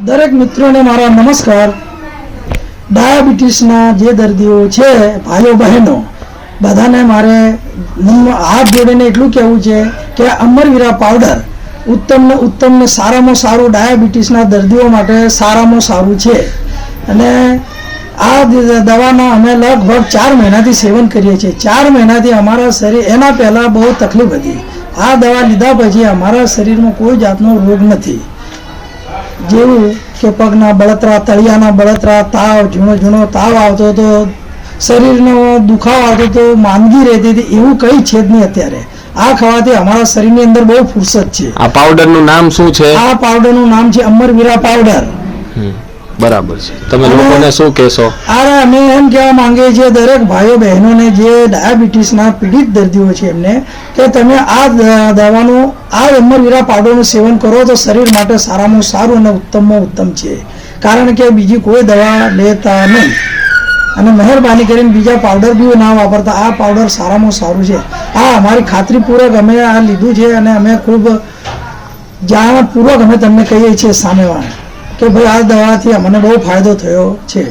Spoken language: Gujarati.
દરેક મિત્રોને મારા નમસ્કાર। ડાયાબિટીસના જે દર્દીઓ છે ભાઈઓ બહેનો બધાને મારે હાથ જોડીને એટલું કહેવું છે કે અમરવીરા પાવડર ઉત્તમ ને સારામાં સારું ડાયાબિટીસના દર્દીઓ માટે સારામાં સારું છે। અને આ દવાના અમે લગભગ 4 મહિનાથી સેવન કરીએ છીએ। 4 મહિનાથી અમારા શરીર એના પહેલાં બહુ તકલીફ હતી। આ દવા લીધા પછી અમારા શરીરમાં કોઈ જાતનો રોગ નથી। જેવું કે પગના બળતરા, તળિયાના બળતરા, તાવ, ઝીણો તાવ આવતો હતો, શરીરનો દુખાવો આવતો હતો, માંદગી રહેતી હતી, એવું કંઈ છે જ નહીં અત્યારે। આ ખાવાથી અમારા શરીરની અંદર બહુ ફુરસત છે। આ પાવડરનું નામ શું છે? આ પાવડરનું નામ છે અમરવીરા પાવડર। બરાબર છે। તમે લોકોને શું કહેશો? અરે અમે એમ કહેવા માંગીએ છીએ દરેક ભાઈઓ બહેનોને જે ડાયાબિટીસના પીડિત દર્દીઓ છે એમને કે તમે આ દવાનું આ અમરવીરા પાવડરનું સેવન કરો તો શરીર માટે સારામાં સારું અને ઉત્તમમાં ઉત્તમ છે। કારણ કે બીજી કોઈ દવા લેતા નહીં અને મહેરબાની કરીને બીજા પાવડર બી ના વાપરતા। આ પાવડર સારામાં સારું છે। આ અમારી ખાતરીપૂર્વક અમે આ લીધું છે અને અમે ખૂબ જાણપૂર્વક અમે તમને કહીએ છીએ સામેવાળા કે ભાઈ આ દવાથી અમને બહુ ફાયદો થયો છે।